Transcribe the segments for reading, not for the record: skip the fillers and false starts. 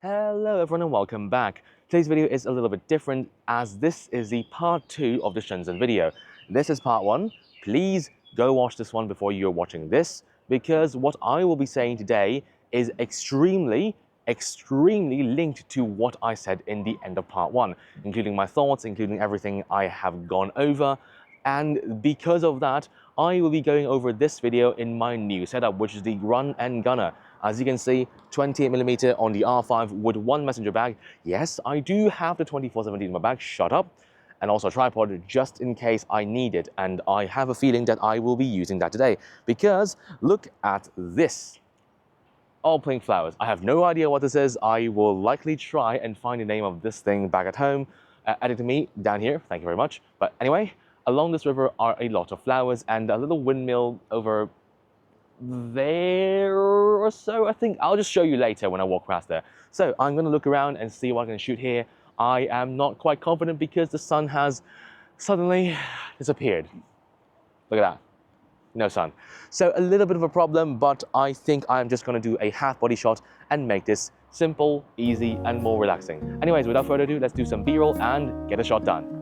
Hello everyone and welcome back. Today's video is a little bit different as this is the part 2 of the Shenzhen video. This is part 1. Please go watch this one before you're watching this because what I will be saying today is extremely linked to what I said in the end of part 1, including my thoughts, including everything I have gone over. And because of that, I will be going over this video in my new setup, which is the Run and Gunner. As you can see, 28mm on the R5 with one messenger bag. Yes, I do have the 24-70 in my bag, shut up. And also a tripod just in case I need it. And I have a feeling that I will be using that today. Because look at this. All pink flowers. I have no idea what this is. I will likely try and find the name of this thing back at home. Add it to me down here. Thank you very much. But anyway, along this river are a lot of flowers and a little windmill over there or so. I think I'll just show you later when I walk past there. So I'm going to look around and see what I can shoot here. I am not quite confident because the sun has suddenly disappeared. Look at that. No sun. So a little bit of a problem, but I think I'm just going to do a half body shot and make this simple, easy, and more relaxing. Anyways, without further ado, let's do some B-roll and get a shot done.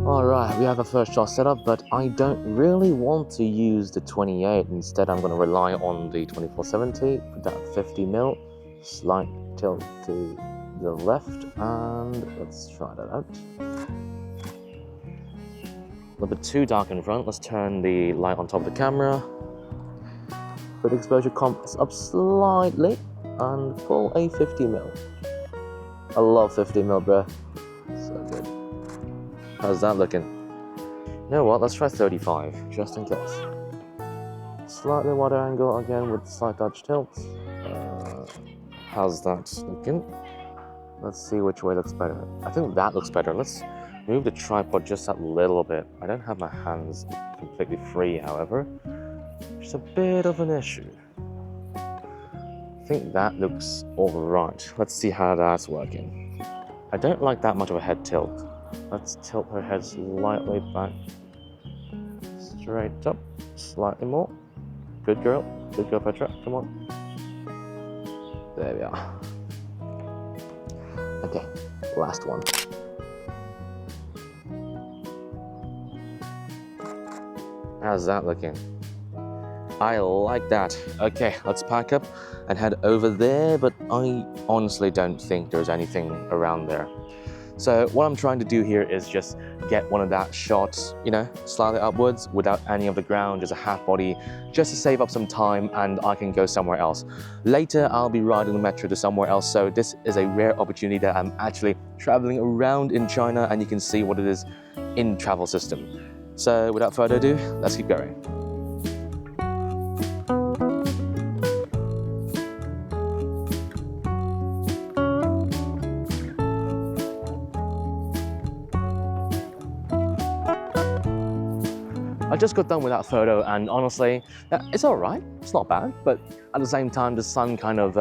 Alright, we have a first shot set up, but I don't really want to use the 28. Instead, I'm going to rely on the 24-70, put that 50mm, slight tilt to the left, and let's try that out. A little bit too dark in front, let's turn the light on top of the camera. Put the exposure comps up slightly, and pull a 50mm. I love 50mm, bruh. So good. How's that looking? You know what, let's try 35, just in case. Slightly wider angle again with slight touch tilt. How's that looking? Let's see which way looks better. I think that looks better. Let's move the tripod just a little bit. I don't have my hands completely free, however. Just a bit of an issue. I think that looks alright. Let's see how that's working. I don't like that much of a head tilt. Let's tilt her head slightly back, straight up, slightly more. Good girl, Petra, come on. There we are. Okay, last one. How's that looking? I like that. Okay, let's pack up and head over there, but I honestly don't think there's anything around there. So what I'm trying to do here is just get one of that shots, you know, slightly upwards without any of the ground, just a half body, just to save up some time and I can go somewhere else. Later, I'll be riding the metro to somewhere else, so this is a rare opportunity that I'm actually traveling around in China and you can see what it is in travel system. So without further ado, let's keep going. I just got done with that photo and honestly, it's alright, it's not bad, but at the same time the sun kind of,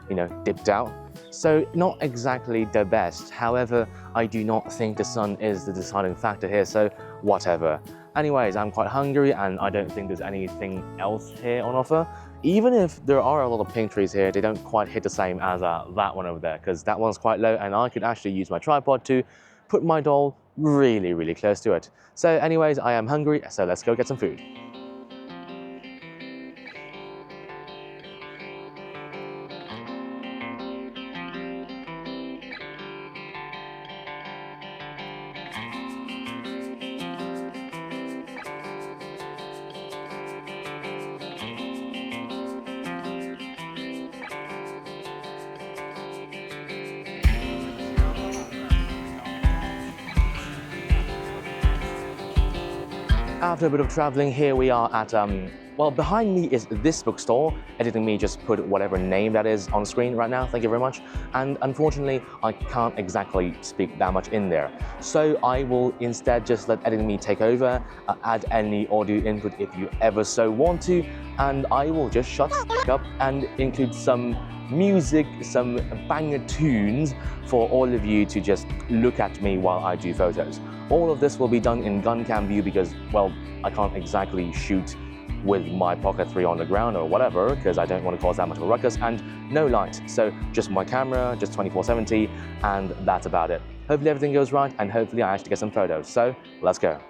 you know, dipped out. So not exactly the best, however, I do not think the sun is the deciding factor here, so whatever. Anyways, I'm quite hungry and I don't think there's anything else here on offer. Even if there are a lot of pink trees here, they don't quite hit the same as that one over there, because that one's quite low and I could actually use my tripod to put my doll really close to it. So anyways, I am hungry, so let's go get some food. After a bit of traveling, here we are at, well, behind me is this bookstore. Editing me just put whatever name that is on screen right now, thank you very much. And unfortunately, I can't exactly speak that much in there. So I will instead just let editing me take over, add any audio input if you ever so want to, and I will just shut up and include some music, some banger tunes for all of you to just look at me while I do photos. All of this will be done in gun cam view because, well, I can't exactly shoot with my Pocket 3 on the ground or whatever because I don't want to cause that much of a ruckus, and no light. So just my camera, just 2470, and that's about it. Hopefully everything goes right and hopefully I actually get some photos. So let's go.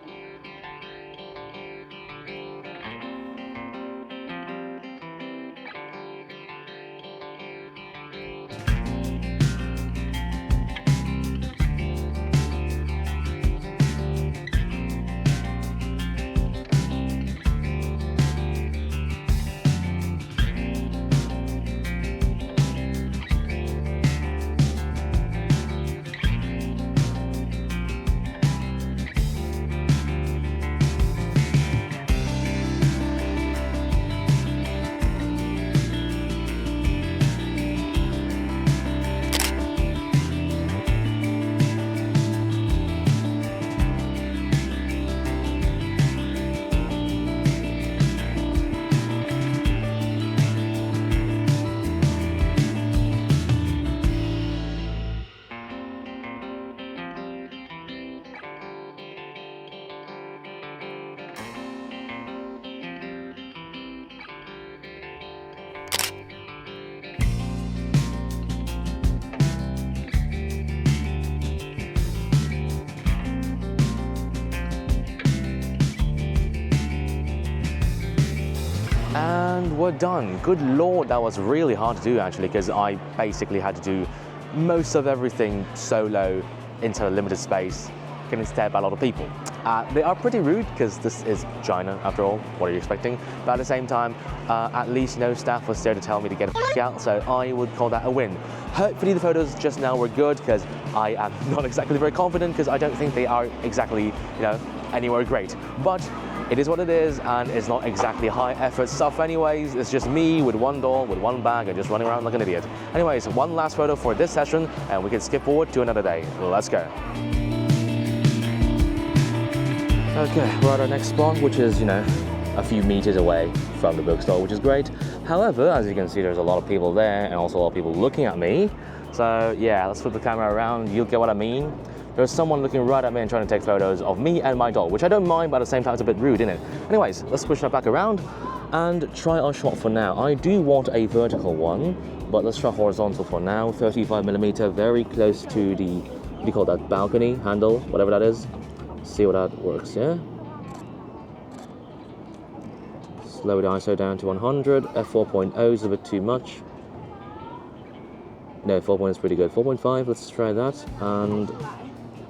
And we're done. Good Lord, that was really hard to do actually, because I basically had to do most of everything solo into a limited space, getting stared by a lot of people. They are pretty rude because this is China after all, what are you expecting? But at the same time, at least no staff was there to tell me to get the f out, so I would call that a win. Hopefully the photos just now were good because I am not exactly very confident because I don't think they are exactly, you know, anywhere great. But it is what it is, and it's not exactly high effort stuff anyways. It's just me with one doll, with one bag, and just running around like an idiot. Anyways, one last photo for this session, and we can skip forward to another day. Let's go. Okay, we're at our next spot, which is, you know, a few meters away from the bookstore, which is great. However, as you can see, there's a lot of people there, and also a lot of people looking at me. So yeah, let's flip the camera around, you'll get what I mean. There's someone looking right at me and trying to take photos of me and my doll, which I don't mind, but at the same time it's a bit rude, isn't it? Anyways, let's push that back around and try our shot for now. I do want a vertical one, but let's try horizontal for now. 35mm, very close to the, what do you call that, balcony, handle, whatever that is. See what that works, yeah? Slow the ISO down to 100. F4.0 is a bit too much. No, 4.0 is pretty good. 4.5, let's try that. And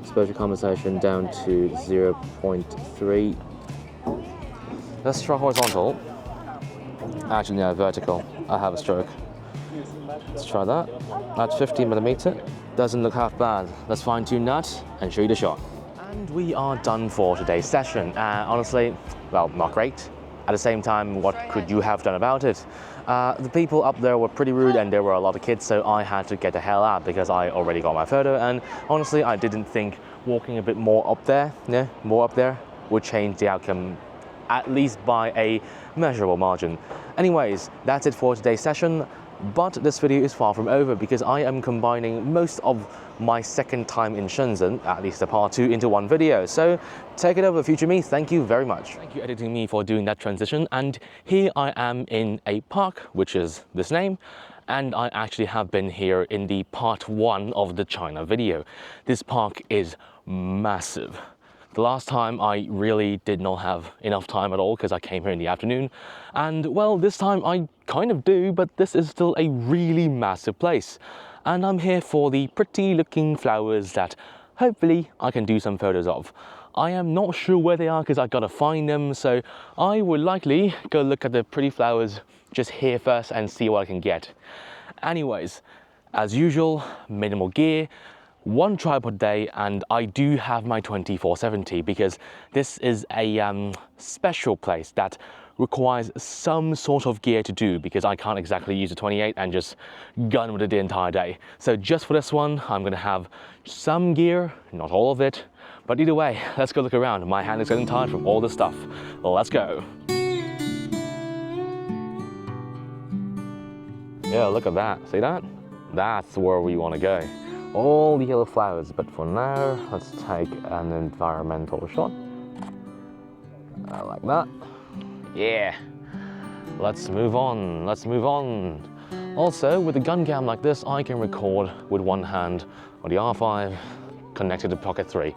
exposure compensation down to 0.3. Let's try horizontal. Actually, no, vertical. I have a stroke. Let's try that. That's 15mm. Doesn't look half bad. Let's fine tune that and show you the shot. And we are done for today's session. Honestly, well, not great. At the same time, what could you have done about it? The people up there were pretty rude and there were a lot of kids, so I had to get the hell out because I already got my photo, and honestly, I didn't think walking a bit more up there, would change the outcome, at least by a measurable margin. Anyways, that's it for today's session. But this video is far from over because I am combining most of my second time in Shenzhen, at least the part 2, into one video. So take it over, future me. Thank you very much. Thank you, editing me, for doing that transition. And here I am in a park, which is this name. And I actually have been here in the part 1 of the China video. This park is massive. The last time I really did not have enough time at all because I came here in the afternoon. And well, this time I kind of do, but this is still a really massive place. And I'm here for the pretty looking flowers that hopefully I can do some photos of. I am not sure where they are because I gotta find them, so I would likely go look at the pretty flowers just here first and see what I can get. Anyways, as usual, minimal gear, one tripod a day, and I do have my 2470 because this is a special place that requires some sort of gear to do, because I can't exactly use a 28 and just gun with it the entire day. So just for this one, I'm gonna have some gear, not all of it, but either way, let's go look around. My hand is getting tired from all this stuff. Let's go. Yeah, look at that, see that? That's where we wanna go. All the yellow flowers, but for now, let's take an environmental shot. Like that. Yeah, let's move on, let's move on. Also, with a gun cam like this, I can record with one hand on the R5 connected to Pocket 3,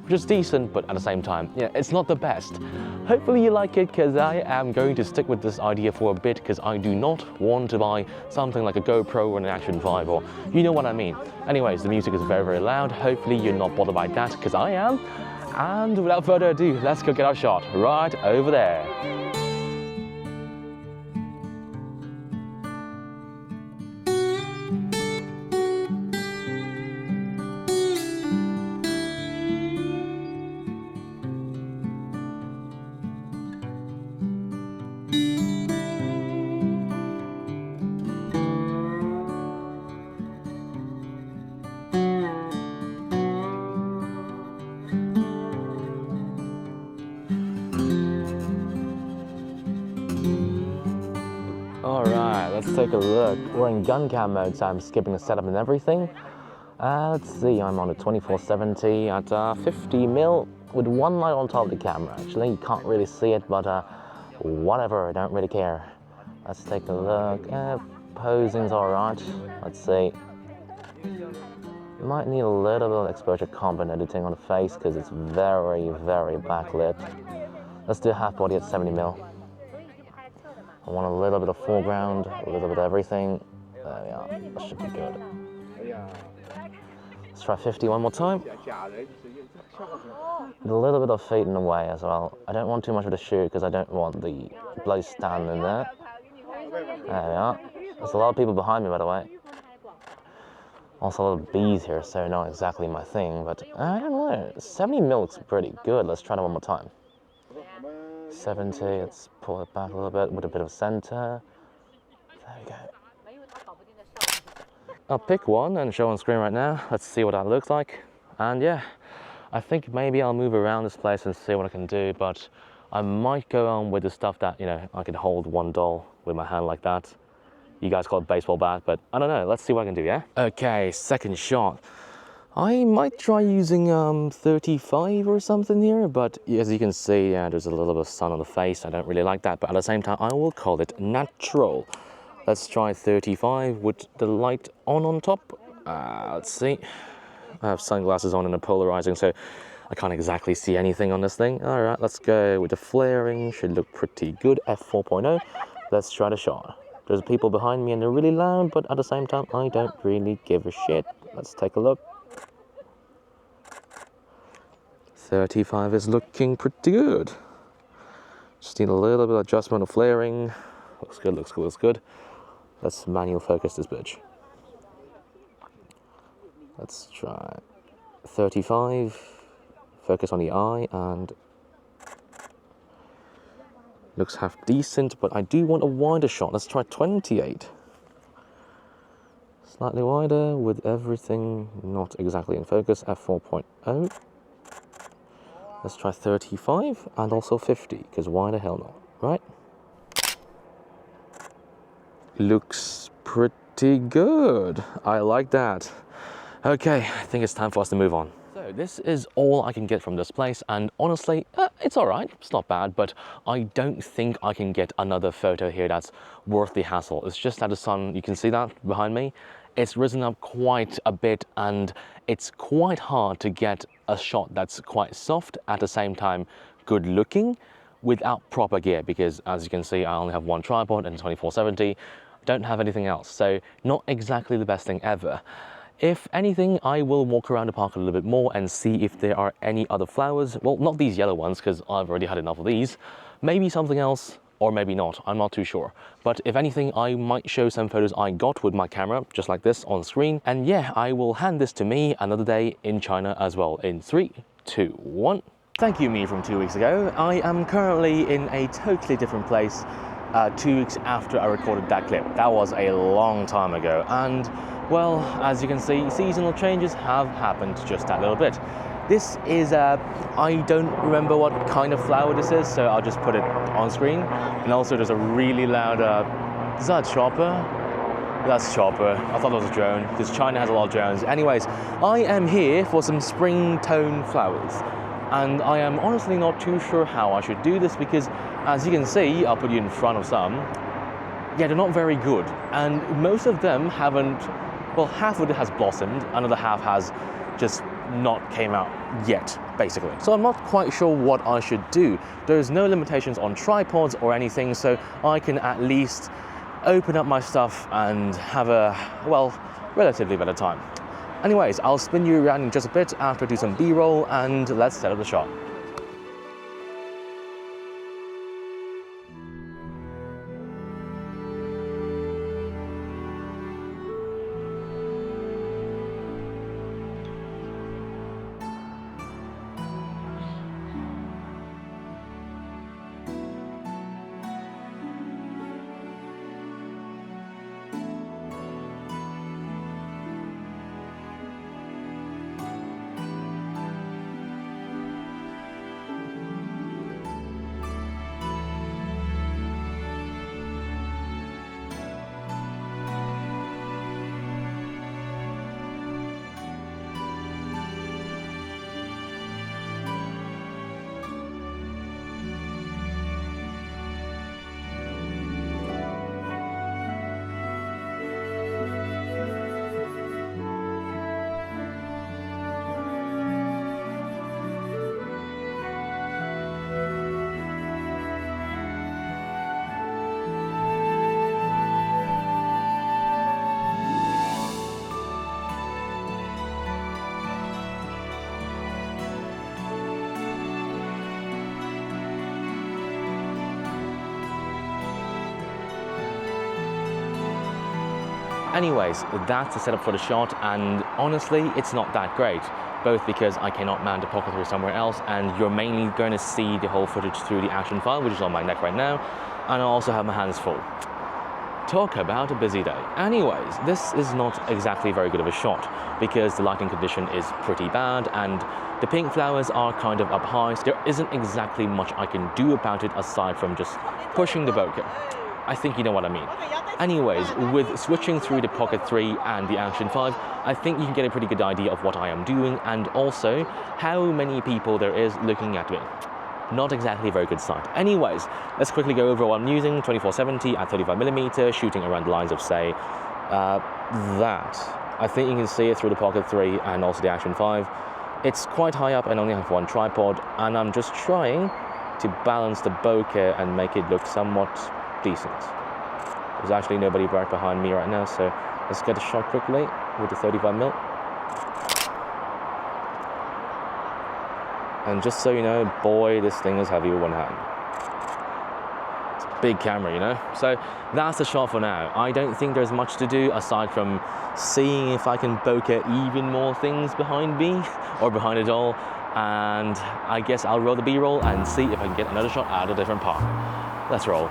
which is decent, but at the same time, yeah, it's not the best. Hopefully you like it, because I am going to stick with this idea for a bit, because I do not want to buy something like a GoPro or an Action 5, or you know what I mean. Anyways, the music is very, very loud. Hopefully you're not bothered by that, because I am. And without further ado, let's go get our shot right over there. Alright, let's take a look. We're in gun cam mode, so I'm skipping the setup and everything. Let's see, I'm on a 2470 at 50mm with one light on top of the camera. Actually, you can't really see it, but whatever, I don't really care. Let's take a look. Posing's alright. Let's see. Might need a little bit of exposure comp and editing on the face, because it's very, very backlit. Let's do half body at 70mm. I want a little bit of foreground, a little bit of everything. There we are, that should be good. Let's try 50 one more time. With a little bit of fading away as well. I don't want too much of the shoot, because I don't want the bloody stand in there. There we are. There's a lot of people behind me, by the way. Also a lot of bees here, so not exactly my thing, but I don't know. 70mm looks pretty good. Let's try that one more time. 70, let's pull it back a little bit with a bit of center. There we go. I'll pick one and show on screen right now. Let's see what that looks like. And yeah, I think maybe I'll move around this place and see what I can do, but I might go on with the stuff that, you know, I can hold one doll with my hand like that. You guys call it baseball bat, but I don't know. Let's see what I can do, yeah? Okay, second shot. I might try using 35 or something here, but as you can see, there's a little bit of sun on the face. I don't really like that, but at the same time, I will call it natural. Let's try 35 with the light on top. Let's see. I have sunglasses on and a polarizing, so I can't exactly see anything on this thing. All right, let's go with the flaring. Should look pretty good. F4.0. Let's try the shot. There's people behind me and they're really loud, but at the same time, I don't really give a shit. Let's take a look. 35 is looking pretty good. Just need a little bit of adjustment of flaring. Looks good, looks good, looks good. Let's manual focus this bitch. Let's try 35. Focus on the eye, and looks half decent, but I do want a wider shot. Let's try 28. Slightly wider with everything not exactly in focus. F4.0. Let's try 35 and also 50, because why the hell not, right? Looks pretty good. I like that. Okay, I think it's time for us to move on. So this is all I can get from this place, and honestly, it's all right. It's not bad, but I don't think I can get another photo here that's worth the hassle. It's just that the sun, you can see that behind me, it's risen up quite a bit, and it's quite hard to get a shot that's quite soft, at the same time good looking, without proper gear, because as you can see, I only have one tripod and 2470, don't have anything else, so not exactly the best thing ever. If anything, I will walk around the park a little bit more and see if there are any other flowers. Well, not these yellow ones, because I've already had enough of these. Maybe something else, or maybe not, I'm not too sure. But if anything, I might show some photos I got with my camera, just like this on screen. And yeah, I will hand this to me another day in China as well, in 3, 2, 1. Thank you, me from 2 weeks ago. I am currently in a totally different place 2 weeks after I recorded that clip. That was a long time ago. And well, as you can see, seasonal changes have happened just that little bit. This is, I don't remember what kind of flower this is, so I'll just put it on screen. And also there's a really loud, is that a chopper? That's a chopper. I thought it was a drone, because China has a lot of drones. Anyways, I am here for some spring tone flowers. And I am honestly not too sure how I should do this, because as you can see, I'll put you in front of some. Yeah, they're not very good. And most of them haven't, well, half of it has blossomed, another half has just not came out yet, basically. So I'm not quite sure what I should do. There's no limitations on tripods or anything, so I can at least open up my stuff and have a, well, relatively better time. Anyways, I'll spin you around in just a bit after I do some B-roll, and let's set up the shot. Anyways, that's the setup for the shot, and honestly, it's not that great. Both because I cannot mount the Pocket 3 somewhere else, and you're mainly going to see the whole footage through the Action file, which is on my neck right now, and I also have my hands full. Talk about a busy day. Anyways, this is not exactly very good of a shot, because the lighting condition is pretty bad, and the pink flowers are kind of up high, so there isn't exactly much I can do about it aside from just pushing the bokeh. I think you know what I mean. Anyways, with switching through the Pocket 3 and the Action 5, I think you can get a pretty good idea of what I am doing, and also how many people there is looking at me. Not exactly a very good sight. Anyways, let's quickly go over what I'm using. 24-70 at 35mm, shooting around the lines of, say, that. I think you can see it through the Pocket 3 and also the Action 5. It's quite high up and only have one tripod, and I'm just trying to balance the bokeh and make it look somewhat decent. There's actually nobody right behind me right now, so let's get a shot quickly with the 35mm. And just so you know, boy, this thing is heavy with one hand. It's a big camera, you know? So that's the shot for now. I don't think there's much to do aside from seeing if I can bokeh even more things behind me or behind it all. And I guess I'll roll the B-roll and see if I can get another shot out of a different part. Let's roll.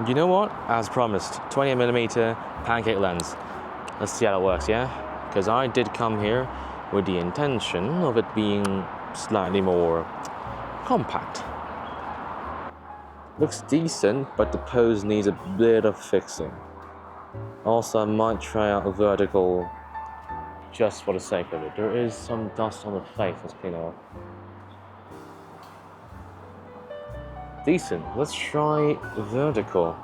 You know what? As promised, 20mm pancake lens. Let's see how it works, yeah? Because I did come here with the intention of it being slightly more compact. Looks decent, but the pose needs a bit of fixing. Also, I might try out a vertical just for the sake of it. There is some dust on the face, let's clean it off. Decent, let's try vertical.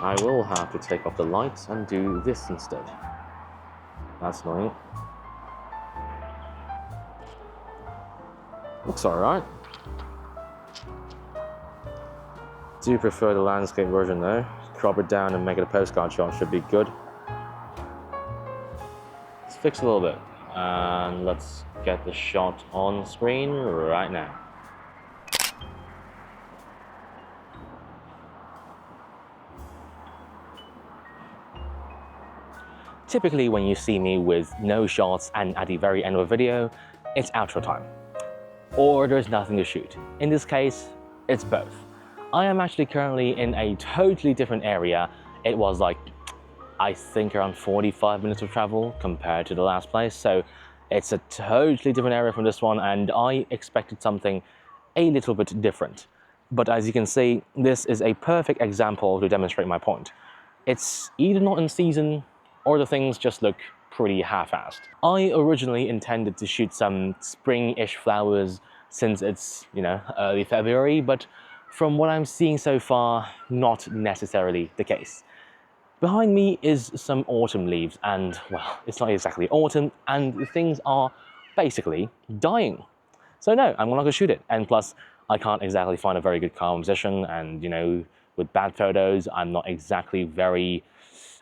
I will have to take off the lights and do this instead. That's annoying. Looks alright. Do prefer the landscape version though. Crop it down and make it a postcard shot should be good. Let's fix a little bit and let's get the shot on screen right now. Typically when you see me with no shots and at the very end of a video, it's outro time. Or there's nothing to shoot. In this case, it's both. I am actually currently in a totally different area. It was like, I think around 45 minutes of travel compared to the last place. So it's a totally different area from this one and I expected something a little bit different. But as you can see, this is a perfect example to demonstrate my point. It's either not in season or the things just look pretty half-assed. I originally intended to shoot some spring-ish flowers since it's, you know, early February, but from what I'm seeing so far, not necessarily the case. Behind me is some autumn leaves and, well, it's not exactly autumn and things are basically dying. So no, I'm not going to shoot it. And plus, I can't exactly find a very good composition and, you know, with bad photos, I'm not exactly very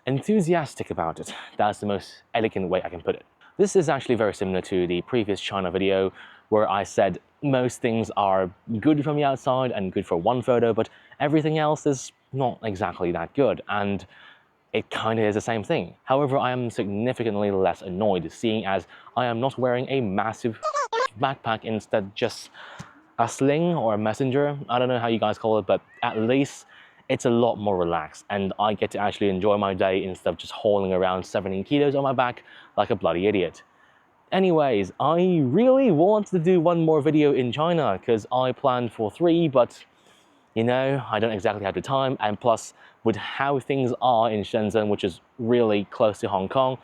enthusiastic about it. That's the most elegant way I can put it. This is actually very similar to the previous China video where I said most things are good from the outside and good for one photo, but everything else is not exactly that good. And it kind of is the same thing. However, I am significantly less annoyed seeing as I am not wearing a massive backpack, instead just a sling or a messenger. I don't know how you guys call it, but at least it's a lot more relaxed and I get to actually enjoy my day instead of just hauling around 17 kilos on my back like a bloody idiot. Anyways, I really want to do one more video in China because I planned for 3, but you know, I don't exactly have the time, and plus with how things are in Shenzhen, which is really close to Hong Kong,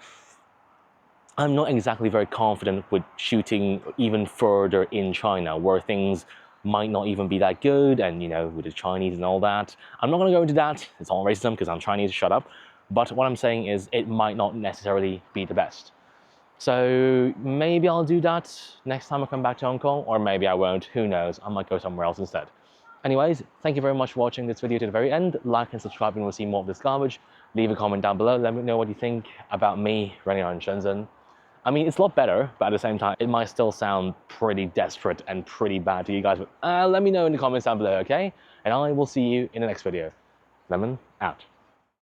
I'm not exactly very confident with shooting even further in China where things might not even be that good and, you know, with the Chinese and all that. I'm not going to go into that, it's all racism because I'm Chinese, shut up. But what I'm saying is it might not necessarily be the best. So maybe I'll do that next time I come back to Hong Kong, or maybe I won't, who knows, I might go somewhere else instead. Anyways, thank you very much for watching this video to the very end. Like and subscribe if you want to see more of this garbage. Leave a comment down below, let me know what you think about me running around Shenzhen. I mean, it's a lot better, but at the same time, it might still sound pretty desperate and pretty bad to you guys, but let me know in the comments down below, okay? And I will see you in the next video. Lemon out.